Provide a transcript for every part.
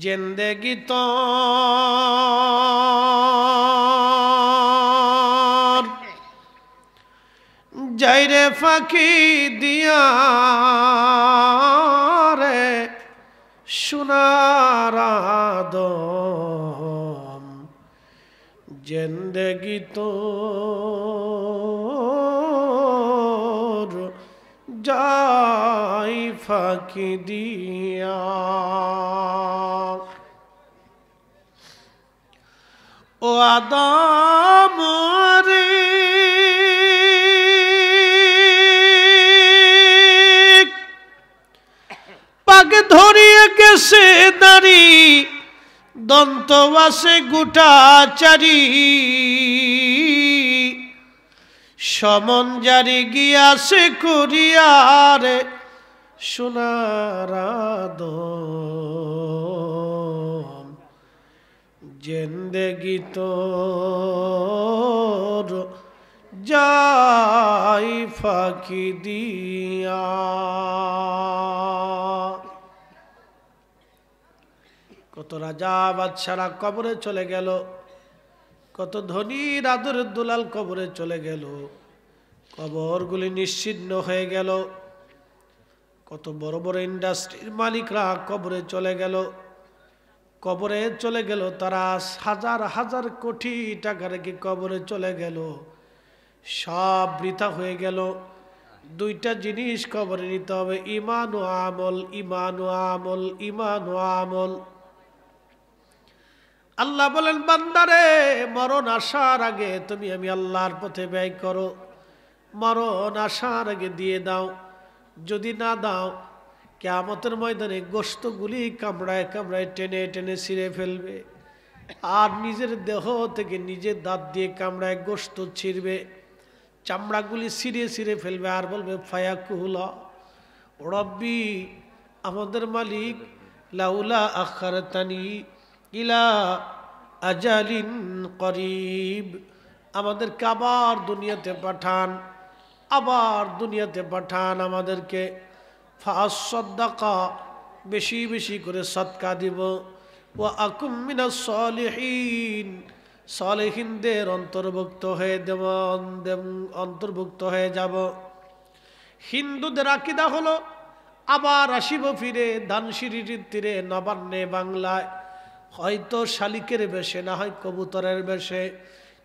জিন্দেগি তো যাইরে ফাঁকি দিয়া রে সোনার আদম জিন্দেগি তো যাই ফাঁকি দিয়া। ও আদম রে পাগ ধরিয়ে গেছে দাড়ি দন্ত আছে গোটা চারি সমন জারি গিয়াছে করিয়ারে সোনার আদম জিন্দেগি তোর যাই ফাঁকি দিয়া। কত রাজা বাদশারা কবরে চলে গেল, কত ধনী আদরের দুলাল কবরে চলে গেল, কবরগুলি নিশ্চিহ্ন হয়ে গেল। কত বড় বড় ইন্ডাস্ট্রির মালিকরা কবরে চলে গেল, কবরে চলে গেল তারা হাজার হাজার কোটি টাকা রেখে কবরে চলে গেল, সব বৃথা হয়ে গেল। দুইটা জিনিস কবরে নিতে হবে, ঈমান ও আমল, ঈমান ও আমল, ঈমান ও আমল। আল্লাহ বলেন বান্দারে মরণ আসার আগে তুমি আমি আল্লাহর পথে ব্যয় করো, মরণ আসার আগে দিয়ে দাও। যদি না দাও কিয়ামতের ময়দানে গোশতগুলি কামড়ায় কামড়ায় টেনে টেনে ছিঁড়ে ফেলবে, আর নিজের দেহ থেকে নিজের দাঁত দিয়ে কামড়ায় গোশত ছিঁড়বে, চামড়াগুলি ছিঁড়ে ছিঁড়ে ফেলবে, আর বলবে ফায়াকুলা রব্বি আমাদের মালিক লাউলা আখারতানি ইলা আজালিন করিব, আমাদেরকে আবার দুনিয়াতে পাঠান, আবার দুনিয়াতে পাঠান আমাদেরকে। ফাসাদ্দাকা বেশি বেশি করে সদকা দিব, ওয়া আকুম মিনাস সালিহিন সালেহিনদের অন্তর্ভুক্ত হয়ে দেব, অন্তর্ভুক্ত হয়ে যাব। হিন্দুদের আকীদা হলো আবার আসিব ফিরে ধানসিঁড়ির তীরে নবান্নে বাংলায়, হয়তো শালিকের বেশে, না হয় কবুতরের বেশে,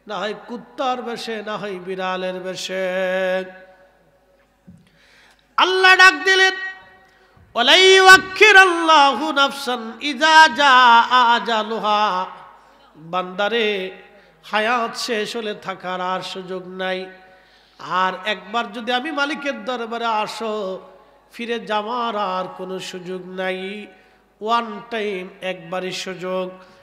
না হয় কুত্তার বেশে, না হয় বিড়ালের বেশে। আল্লাহ ডাক দিলেন ওয়ালাই ইউআখিরাল্লাহু নাফসান ইযা জাআ আজালুহা, বান্দারে হায়াত শেষ হলে থাকার আর সুযোগ নাই, আর একবার যদি আমি মালিকের দরবারে আসো ফিরে যাওয়ার আর কোনো সুযোগ নাই। ওয়ান টাইম একবারই সুযোগ,